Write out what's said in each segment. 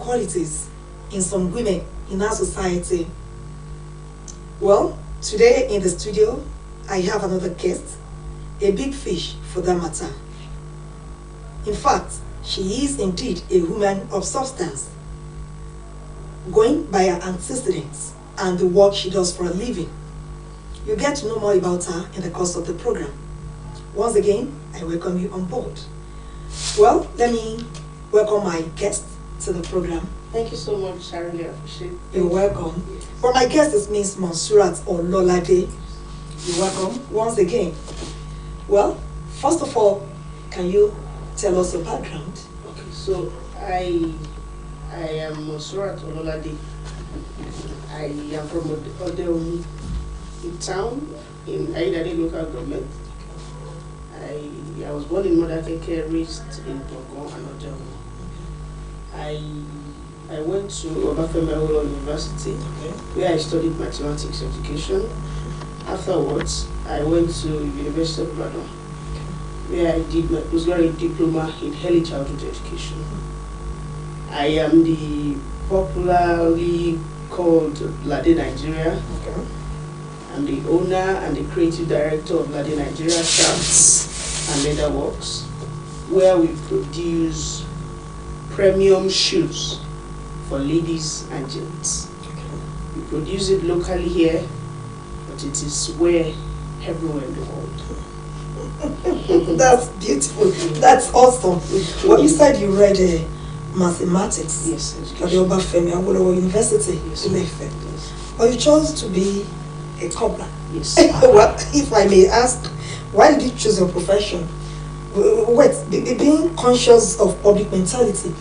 inequalities in some women in our society. Well, today in the studio, I have another guest, a big fish for that matter. In fact, she is indeed a woman of substance, going by her antecedents and the work she does for a living. You'll get to know more about her in the course of the program. Once again, I welcome you on board. Well, let me welcome my guest to the program. Thank you so much, I really appreciate it. You're welcome. Yes. But my guest is Miss Monsurat Ololade. You're welcome once again. Well, first of all, can you tell us your background? Okay, so I am Monsurat Ololade. I am from Odeomi, in town, in Aidade local government. I was born in Modakeke, raised in Togo and Odeomi. I went to Obafemi Awolowo University, where I studied mathematics education. Afterwards, I went to University of Ibadan, where I did my postgraduate diploma in early childhood education. I am the popularly called Lade Nigeria. I'm the owner and the creative director of Lade Nigeria Crafts and Leather Works, where we produce premium shoes for ladies and gents. We produce it locally here, but it is where everywhere in the world. That's beautiful. That's awesome. Well, you said you read mathematics at the Obafemi Awolowo University. Yes. Yes. But you chose to be a cobbler. Yes. Well, if I may ask, why did you choose your profession? Wait, being conscious of public mentality,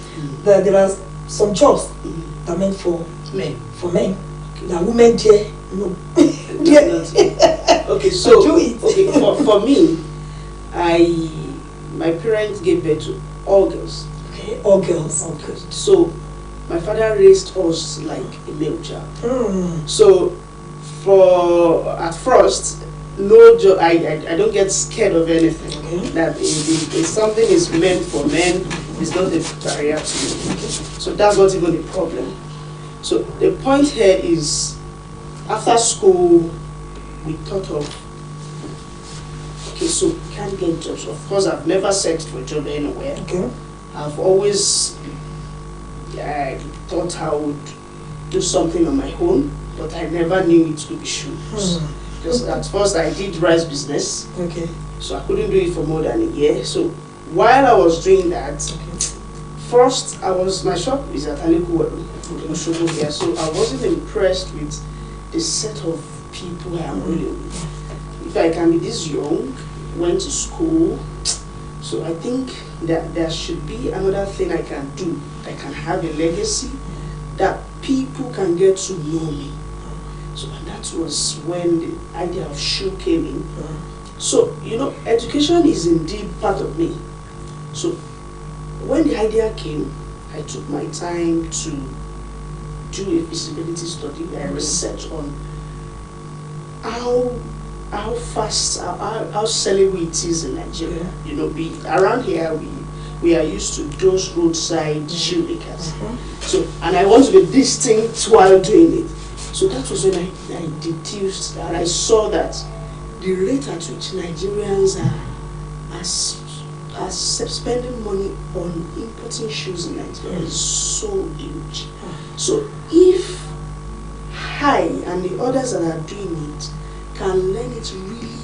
that there are some jobs that are meant for men. That women dare no. Okay, so do it. Okay, for me, my parents gave birth to all girls. Okay, all girls. All girls. So my father raised us like a male child. So at first, no job. I don't get scared of anything. Okay. That if something is meant for men, it's not a barrier to me. Okay. So that's not even the problem. So the point here is, after school, we thought of, okay, so we can't get jobs. Of course, I've never searched for a job anywhere. Okay. I've always thought I would do something on my own, but I never knew it could be shoes. Because at first I did rice business. Okay. So I couldn't do it for more than a year. So while I was doing that, first my shop is at Alekuweru in Oshogo here. So I wasn't impressed with the set of people I am really with. If I can be this young, went to school, so I think that there should be another thing I can do. I can have a legacy that people can get to know me. So and that was when the idea of shoe came in. So, education is indeed part of me. So when the idea came, I took my time to do a feasibility study. I researched on how fast, how sellable it is in Nigeria. Around here we are used to those roadside shoemakers. So, and I want to be distinct while doing it. So that was when I deduced that. I saw that the rate at which Nigerians are spending money on importing shoes in Nigeria is so huge. So if I and the others that are doing it can learn it really,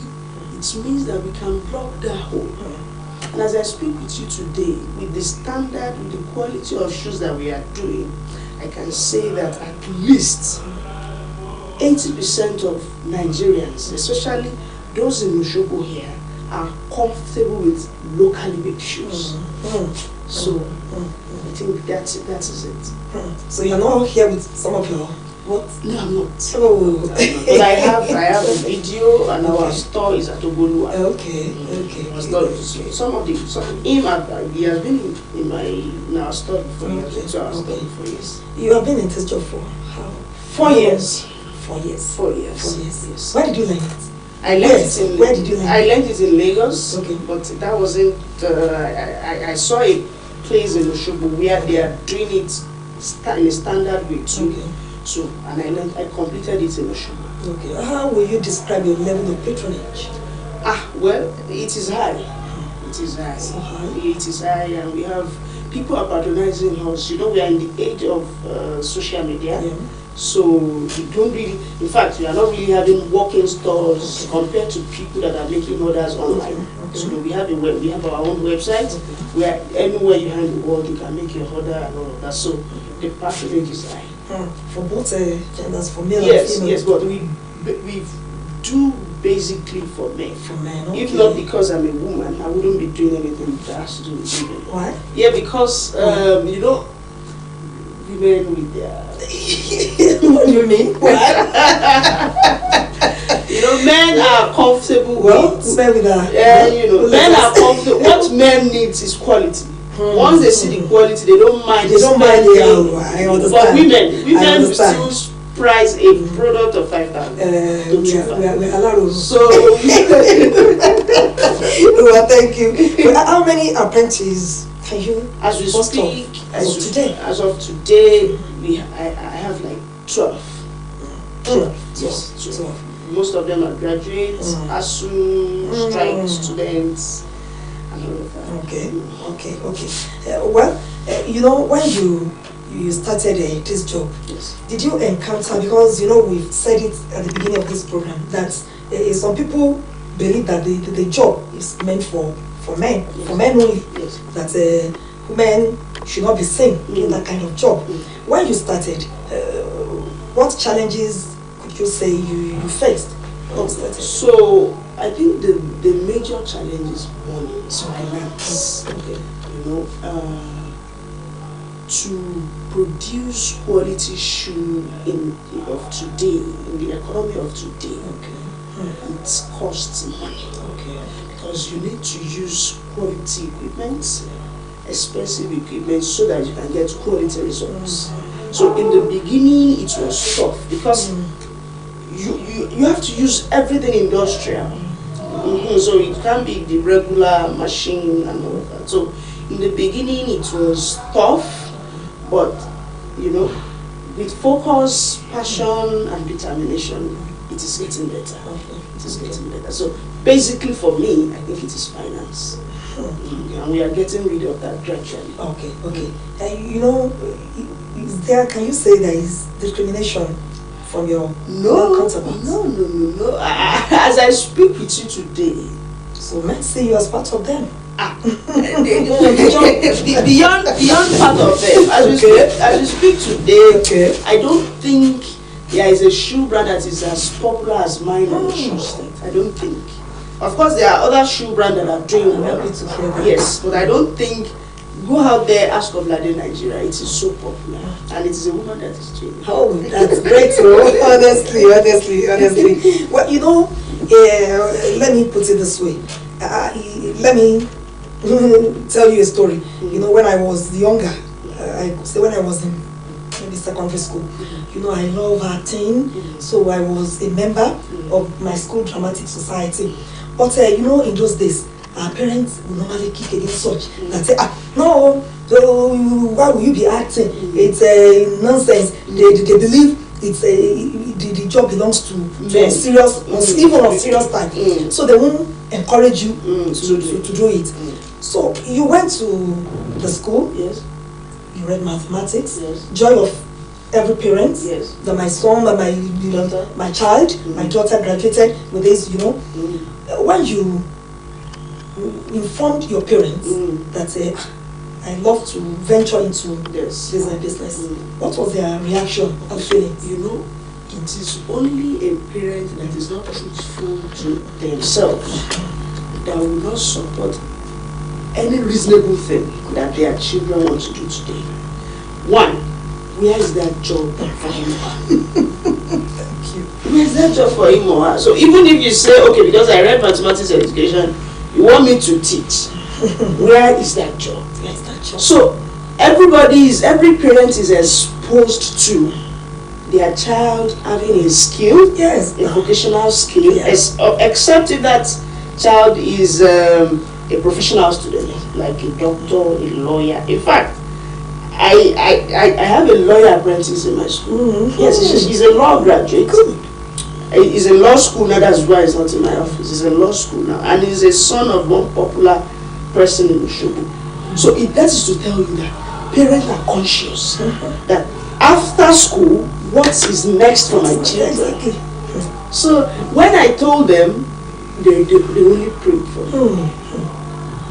it means that we can block that hole. And as I speak with you today, with the standard, with the quality of shoes that we are doing, I can say that at least 80% of Nigerians, especially those in Oshogo here, are comfortable with locally made shoes. So I think that is it. So you're not here with some of your what? No, I'm not. Oh. But I have a video, and our store is at Ogolua. Okay. He has been in our store for years. You have been in this job for how? 4 years. 4 years. 4 years. Yes. Where did you learn it? Where did you learn it? I learned it in Lagos. Okay. But that wasn't. I saw a place in Oshogo where they are doing it in a standard way too. Okay. So, and I completed it in Oshobo. Okay. How will you describe your level of patronage? Well, it is high. It is high. So high. It is high, and we have people are patronizing us. You know, we are in the age of social media. Yeah. So we don't really, in fact, we are not really having walk-in stores compared to people that are making orders online. Okay. So we have we have our own website where anywhere you are in the world you can make your order and all of that. So the patronage is high. For both genders, for male Yes, and female. yes, but we do basically for men. For men, okay. If not because I'm a woman, I wouldn't be doing anything that has to do with women. Why? Yeah, because you know, women with their what do you mean? You know, men are comfortable with. Men with that. You know, men are comfortable. What men need is quality. Once they see the quality, they don't mind. They don't mind. I understand. But women will still price a product of 5,000. We're allowed. So, well, thank you. Well, how many apprentices can you? As we speak, as of today, I have like 12. 12. Yes, 12. Most of them are graduates, ASU, strike students, and all of that. Okay. Well, you know, when you started this job, yes, did you encounter, because you know we've said it at the beginning of this program, that some people believe that the job is meant for men, yes, for men only, yes, that women should not be seen in that kind of job. When you started, what challenges could you say you faced? So I think the major challenge is money, is finance. Okay. You know, to produce quality shoe of today, in the economy of today, it costs money. Okay. Because you need to use quality equipment, expensive equipment, so that you can get quality results. So in the beginning, it was tough because you have to use everything industrial. So it can't be the regular machine and all of that. So in the beginning, it was tough, but you know, with focus, passion, and determination, it is getting better. It is getting better. So basically, for me, I think it is finance. And we are getting rid of that gradually. Okay. You know, can you say there is discrimination from your counterparts? No. As I speak with you today, so let's see you as part of them. Beyond part of them, as we speak today, I don't think there is a shoe brand that is as popular as mine on the shoe state. I don't think. Of course, there are other shoe brands that are doing well. Yes, but I don't think. Go out there, ask of Lade Nigeria. It is so popular, and it is a woman that is doing it. Oh, that's great! Honestly. Well, you know, let me put it this way. Let me tell you a story. You know, when I was younger, I could say when I was in maybe secondary school, you know, I love acting, so I was a member of my school dramatic society. But you know, in those days, our parents would normally kick against such and say, no, why will you be acting? It's nonsense. They believe it's the job belongs to a serious, even of serious time. So they won't encourage you to do it. So you went to the school. Yes. You read mathematics. Yes. Joy of every parent. Yes. That my son, that my child, my daughter graduated with this. You know, when you informed your parents that I love to venture into this business. What was their reaction and feelings? You know, it is only a parent that is not truthful to themselves that will not support any reasonable thing that their children want to do today. One, where is that job for him? Thank you. Where is that job for him or her? So even if you say, okay, because I read mathematics education, you want me to teach, where is that job? So every parent is exposed to their child having a skill, a vocational skill, except if that child is a professional student, like a doctor, a lawyer. In fact, I have a lawyer apprentice in my school. Yes, he's a law graduate. Good. He's in law school now, that's why he's not in my office. He's in law school now. And he's a son of one popular person in Oshobo. So that is to tell you that parents are conscious that after school, what is next for my children? Exactly. So when I told them, they only prayed for me.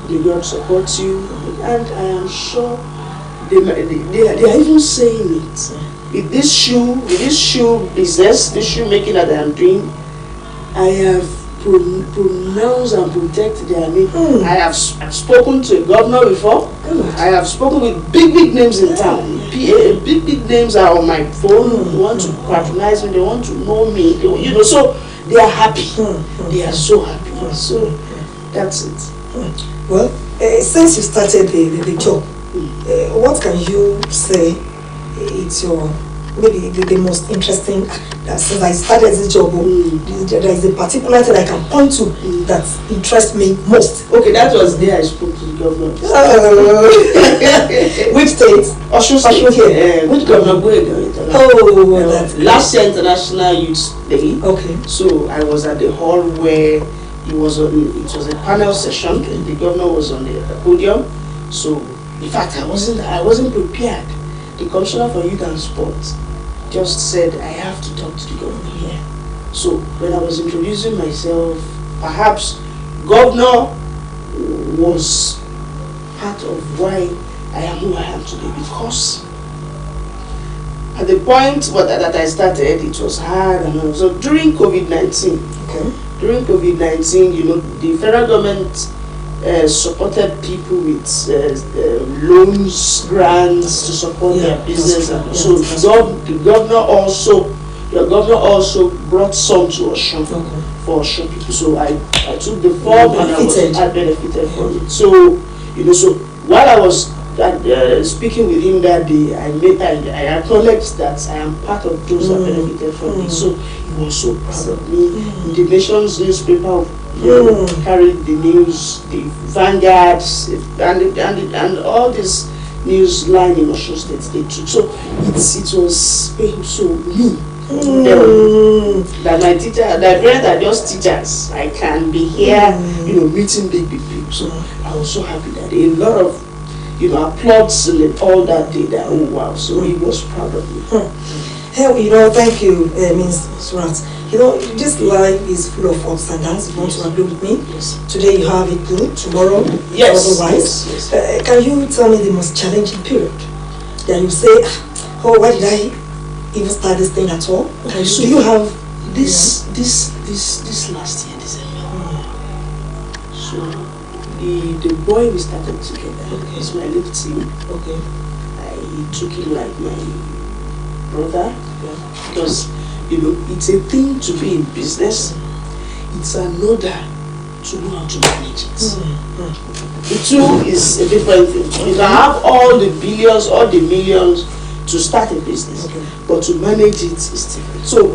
May God support you. And I am sure they are even saying it. With this shoe business, this shoe making that I am doing, I have pronounced and protected their name. I've spoken to a governor before. I have spoken with big names in town. Big names are on my phone. They want to patronize me. They want to know me. So they are happy. They are so happy. So that's it. Well, since you started the job, what can you say it's your maybe the most interesting that since I started this job, there is a particular thing I can point to that interests me most? Okay, that was there I spoke to the governor. Which state? Osun State. Which governor? Last year International Youth Day. Okay. So I was at the hall where it was a panel session. Okay. The governor was on the podium. So in fact I wasn't prepared. The Commissioner for Youth and Sports just said, I have to talk to the governor here. So when I was introducing myself, perhaps governor was part of why I am who I am today, because at the point that I started, it was hard. And so during COVID-19, during COVID-19, the federal government supported people with loans, grants to support their business. So the governor also brought some to Osun for Osun people. So I took the form and I benefited from it. So so while I was speaking with him that day, I acknowledged that I am part of those that benefited from it. So he was so proud of me. The nation's newspaper carried the news, the Vanguard, and all this news line in Osun State they took. So it was so me. That my parents are just teachers. I can be here, meeting big people. So I was so happy that a lot of applauds and all that day. That oh wow! So he was proud of me. Hey, thank you, Ms. Surat. This life is full of ups and downs. You want to agree with me? Yes. Today you have it good, tomorrow otherwise. Yes. Can you tell me the most challenging period? Then you say, oh, why did I even start this thing at all? Okay, so do you have this last year December? So the boy we started together is my little team. Okay. I took him like my brother, because it's a thing to be in business. It's another to know how to manage it. The two is a different thing. You can have all the billions, all the millions to start a business, but to manage it is different. So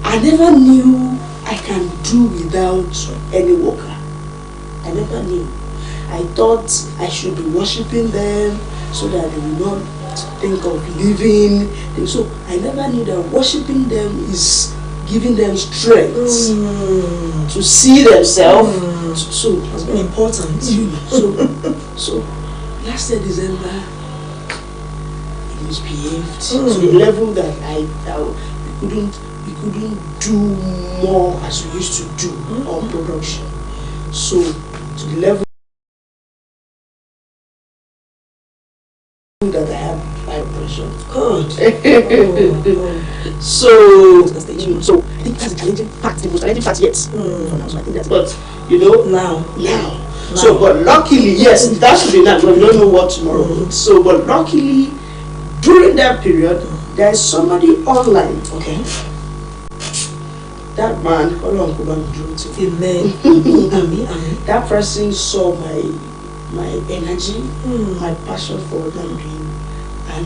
I never knew I can do without any worker. I never knew. I thought I should be worshiping them so that they will not think of living. So I never knew that worshiping them is giving them strength to see themselves. So it's been important. So last year December, it misbehaved to the level that we couldn't do more as we used to do on production. So to the level that I have high pressure. Good. So I think that's a challenging part, the most challenging part yet. So I think that's, but now. So but luckily, yes, that should be now, but we don't know what tomorrow holds. So but luckily, during that period, there is somebody online. Okay. That man, that person saw my energy, my passion for what I'm doing, and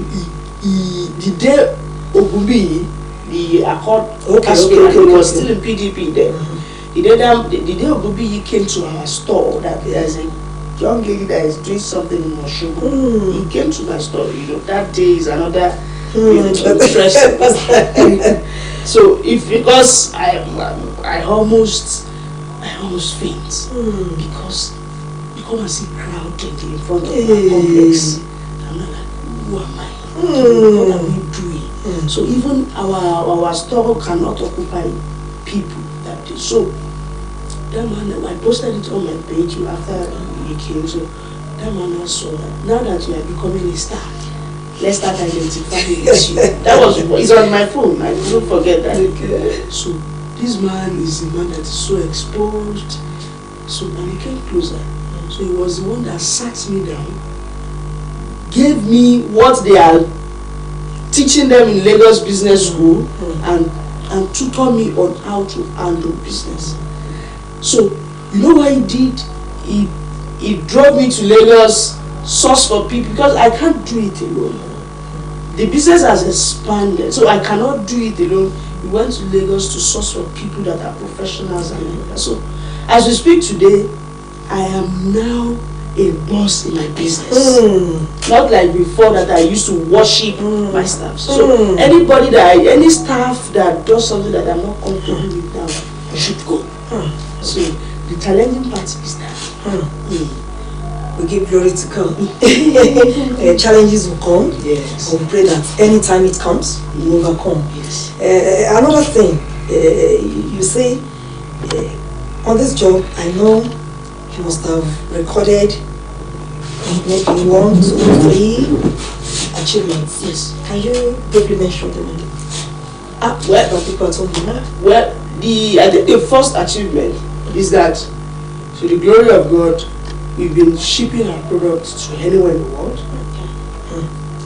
the day Ogubi, the Accord was still in PDP then. The day Ogubi came to our store, that there's a young lady that is doing something in Oshogo. He came to my store, that day is another interesting. So because I almost faint because you come and see crowd in front of my complex. I'm not like, who am I? What are we doing? So even our store cannot occupy people that day. So that man, I posted it on my page after he came. So that man saw that now that you are becoming a star, let's start identifying with you. That was it's on my phone. I don't forget that. Okay. So this man is a man that is so exposed. So and he came closer. So he was the one that sat me down, gave me what they are teaching them in Lagos Business School, and tutored me on how to handle business. So you know what he did? He drove me to Lagos, source for people, because I can't do it alone. The business has expanded, so I cannot do it alone. We went to Lagos to source for people that are professionals and so as we speak today, I am now a boss in my business. Not like before that I used to worship my staff. So any staff that does something that I'm not comfortable with now, I should go. So the challenging part is that. We give glory to God. Challenges will come. Yes. We pray that anytime it comes, we will overcome. Yes. Another thing, you say, on this job, I know you must have recorded maybe 1, 2, 3 achievements. Yes. Can you briefly mention them? Well, people at home, well, I think the first achievement is that, to the glory of God, we've been shipping our products to anywhere in the world.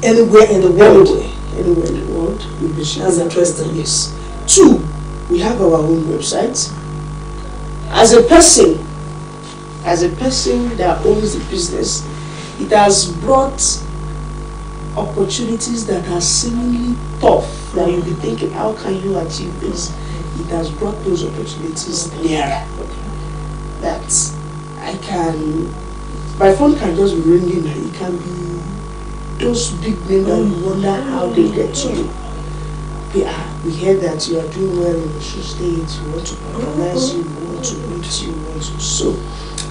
Anywhere in the world? Anywhere in the world. We've been shipping. That's interesting. Yes. 2, we have our own website. As a person that owns the business, it has brought opportunities that are seemingly tough, that you'll be thinking, how can you achieve this? It has brought those opportunities nearer. That I can, my phone can just be ringing, and it can be those big names that you wonder how they get to you. We heard that you are doing well in the shoe state, we want to patronize you, we want to meet you, we want to. So,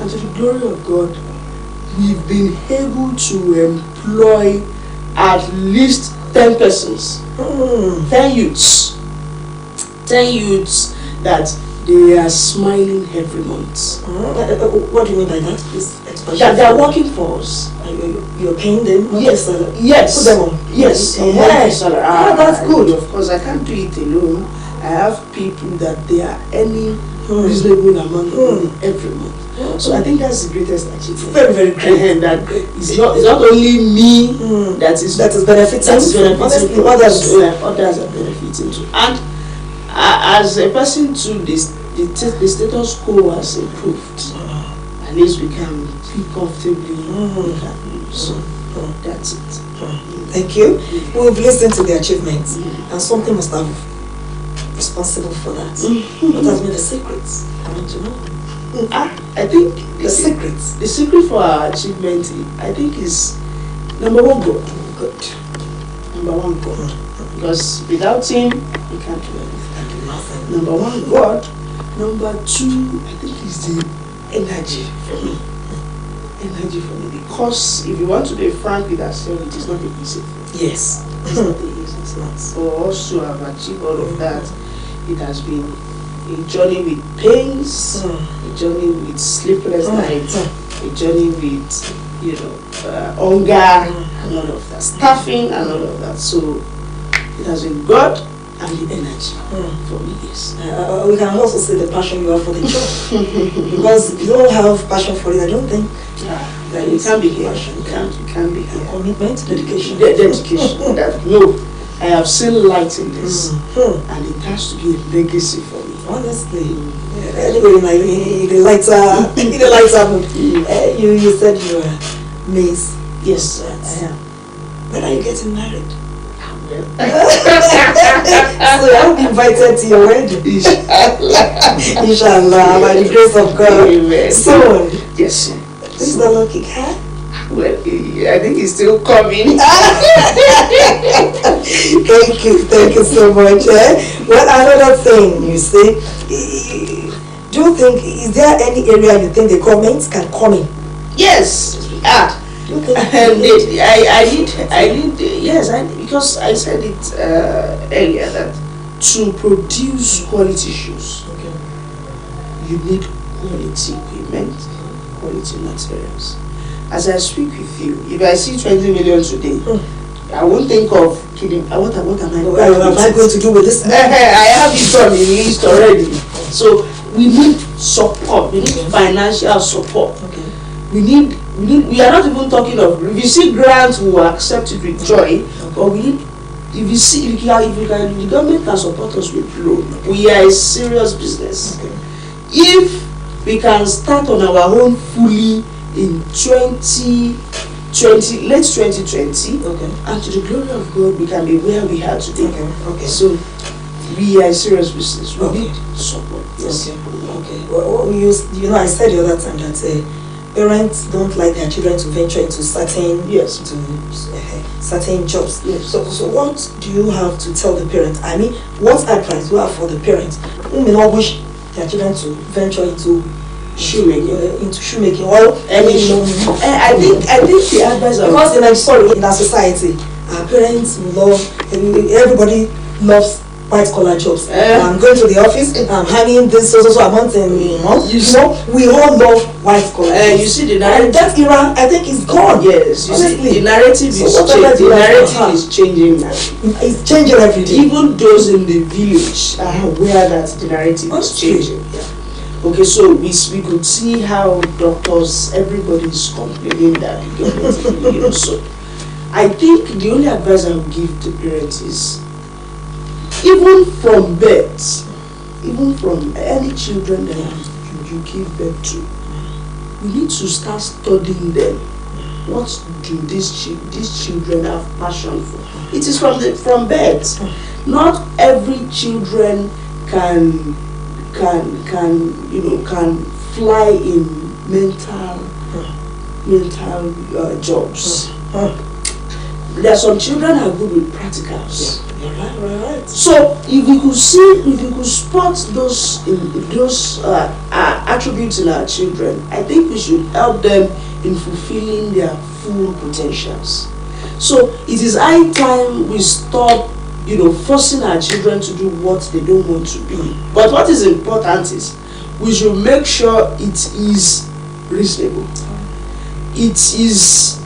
and to the glory of God, we've been able to employ at least 10 persons, 10 youths that they are smiling every month. What do you mean by that? Please explain. That they are working for us. You're paying them? Yes. Yes. Put them on? Yes. Yes. That's good. Of course, I can't do it alone. I have people that they are earning reasonable amount of money every month. So I think that's the greatest achievement. Very, very great. And that it's not only me that is benefiting. Honestly, others are benefiting too. And as a person too, the status quo has improved. At least we can feel comfortably. So that's it. Thank you. We've listened to the achievements, and something must have responsible for that. What has been the secrets? I want to know. I think the secret for our achievement, I think, is number 1, God. Good. Number 1, God. Because without Him, we can't do anything. Nothing. Number 1, God. Number 2, I think, is the energy for me. Energy for me. Because if you want to be frank with ourselves, it is not an easy thing. Yes. It's not easy. It's not. For us to have achieved all of that, it has been a journey with pains, a journey with sleepless nights, a journey with, hunger and all of that, staffing and all of that. So it has been God and the energy for me, yes. We can also see the passion you have for the job. Because if you don't have passion for it, I don't think that you can't be here. You can't be here. Commitment, dedication. Dedication. No, I have seen light in this, and it has to be a legacy for me. Honestly, anyway, in the lighter mood, you said you were Miss. Yes, I am. When are you getting married? So I'll be invited to your wedding. Inshallah, by the grace of God. Amen. Soon. Yes. This is the lucky guy. Well, I think he's still coming. Thank you so much. Well, another thing, you see, do you think, is there any area you think the government can come in? Yes. Because I said it earlier that to produce quality shoes, you need quality equipment, quality materials. As I speak with you, if I see 20 million today, I won't think of kidding. What am I going to do with this? I have it on the list already. So we need support. We need financial support. We are not even talking of, if you see grants, we will accept it with joy, but we need, if the government can support us with loan, we are a serious business. If we can start on our own fully in late 2020, and to the glory of God, we can be where we are today. So we are a serious business. We need support. Yes. Well, I said the other time that parents don't like their children to venture into certain certain jobs. Yes. So what do you have to tell the parents? I mean, what advice do you have for the parents who may not wish their children to venture into shoemaking? Well, I think the advice because in our society, our parents love, everybody loves white collar jobs. I'm going to the office, I'm having this so amount in month. We all love white collar jobs. You see the narrative. And that era, I think, is gone. Yes, you see, the narrative is changing now. It's changing every day. Even those in the village are aware that the narrative is changing. Okay, so we could see how doctors, everybody is complaining that the government, so I think the only advice I would give to parents is, even from birth, even from any children that you give birth to, we need to start studying them. What do these children have passion for? It is from birth. Not every children can fly in mental jobs. There are some children who are good with practicals. Right. So if we could spot those attributes in our children, I think we should help them in fulfilling their full potentials. So it is high time we stop forcing our children to do what they don't want to be. But what is important is we should make sure it is reasonable. It is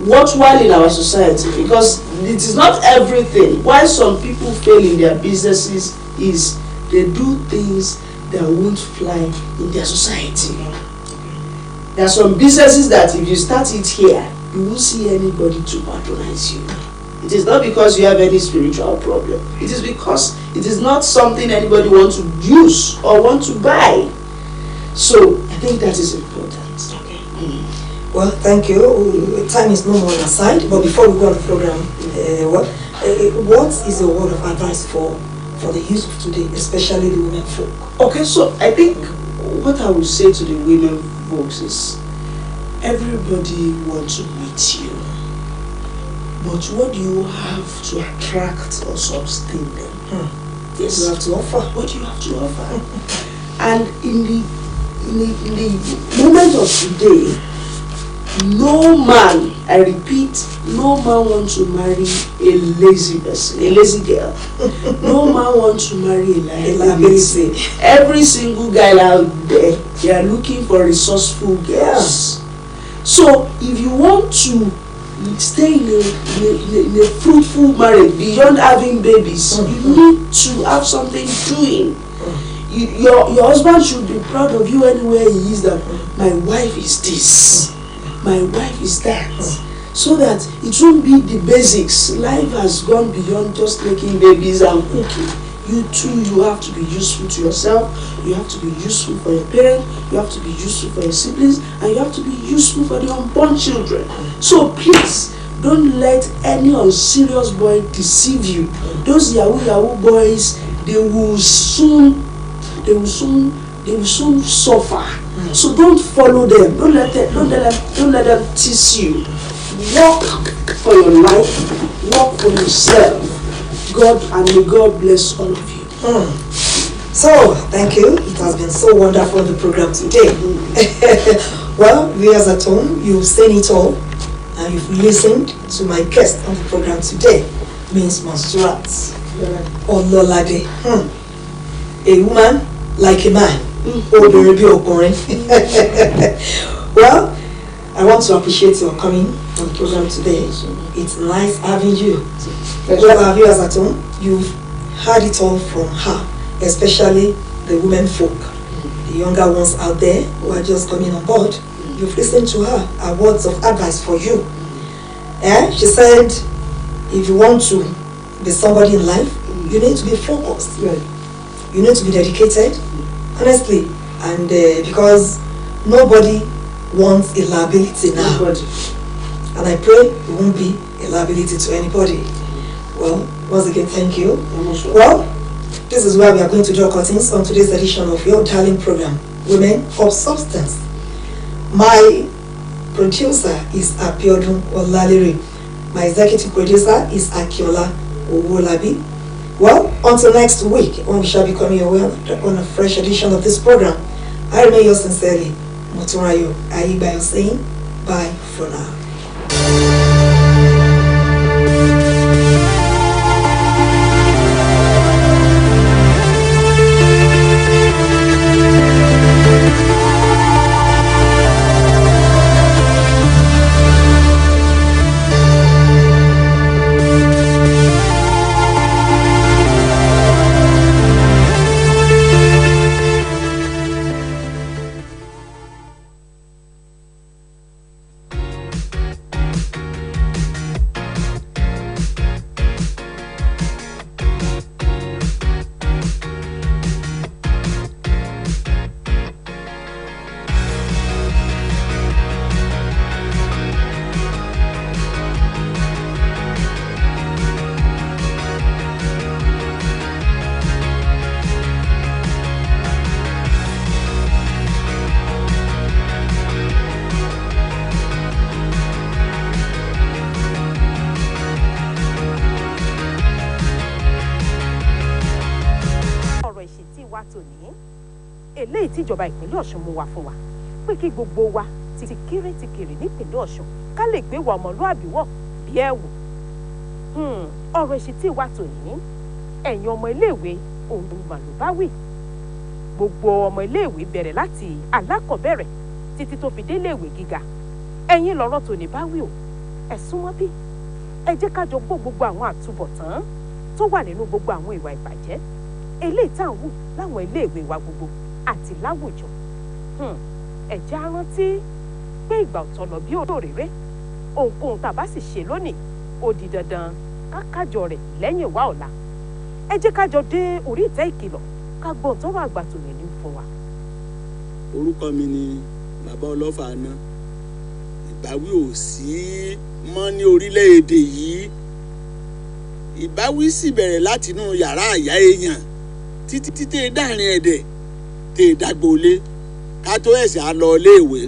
worthwhile in our society, because it is not everything. Why some people fail in their businesses is they do things that won't fly in their society. There are some businesses that if you start it here, you won't see anybody to patronize you. It is not because you have any spiritual problem. It is because it is not something anybody wants to use or want to buy. So I think that is important. Well, thank you. Time is no more on our side, but before we go on the program, what is a word of advice for the youth of today, especially the women folk? Okay, so I think what I would say to the women folks is, everybody wants to meet you, but what do you have to attract or sustain them? Yes, you have to offer. What do you have to offer? And in the moment of today, no man, I repeat, no man wants to marry a lazy person, a lazy girl. No man wants to marry a liability. Every single guy out there, they are looking for resourceful girls. So if you want to stay in a fruitful marriage beyond having babies, you need to have something doing. Your husband should be proud of you anywhere he is, that my wife is this, my wife is that, so that it won't be the basics. Life has gone beyond just making babies and cooking. You too, you have to be useful to yourself, you have to be useful for your parents, you have to be useful for your siblings, and you have to be useful for the unborn children. So please, don't let any unserious boy deceive you. Those yahoo boys, they will soon they will soon suffer. So don't follow them. Don't let them tease you. Work for your life. Work for yourself. God, and may God bless all of you. So, thank you. It has been so wonderful the program today. Well, viewers at home, you've seen it all, and you've listened to my guest on the program today, Miss Monserrat Ololade. A woman like a man. Well, I want to appreciate your coming on the program today. It's nice having you. Well, our viewers at home, you've heard it all from her, especially the women folk, the younger ones out there who are just coming on board. You've listened to her words of advice for you. She said, if you want to be somebody in life, you need to be focused. You need to be dedicated, honestly, and because nobody wants a liability now. And I pray it won't be a liability to anybody. Well, once again, thank you. Well, this is where we are going to draw curtains on today's edition of your darling program, Women of Substance. My producer is Abiodun Olalere. My executive producer is Akiola Owolabi. Well, until next week, when we shall be coming your way on a fresh edition of this program, I remain yours sincerely, Moturayo Ayibayo, saying bye for now. eléyìí tí ìjọba ìpínlẹ̀ Ọ̀ṣun mú wá fún wa pé kí gbogbo wa ti kéré nípínlẹ̀ Ọ̀ṣun ká lè gbé wa ọmọlúàbí wọ̀ bí ẹ̀wù. ọ̀rọ̀ ìṣítí wa tòní ẹ̀yin ọmọ iléèwé òun mà ló bá wí. gbogbo ọmọ iléèwé bẹ̀rẹ̀ láti alákọ̀ọ́bẹ̀rẹ̀ títí tó fi dé iléèwé gíga. ẹ̀yin lọ̀rọ̀ tòní bá wí o. ẹ súnmọ́ bí ẹ jẹ́ ká jọ gbọ́ gbogbo àwọn àtúbọ̀tán tó wà nínú gbogbo àwọn ìwà ìbàjẹ́ eléyìí tá à ń wù láwọn iléèwé wa gbogbo àti láwùjọ. ẹ jẹ́ á rántí pé ìgbà ọ̀tọ̀ lọ bí òréré ohunkóhun tá a bá sì ṣe lónìí ó di dandan ká kájọ rẹ̀ lẹ́yìn wá ọ̀la. ẹ jẹ́ ká jọ dé orí ìtẹ́ ìkìlọ̀ ká gbọ́ tọ́rọ̀ àgbà tó lè ní fún wa. orúkọ mi ni bàbá ọlọ́fà àná. ìbáwí ò sí mọ́ ní orílẹ̀-èdè yìí. ìbáwí sì bẹ̀rẹ̀ látinú yàrá àyà èèyàn títí títí dáàrin ẹ̀dẹ̀ tè dàgbòlé ká tó ẹ̀sẹ̀ á lọ iléèwé.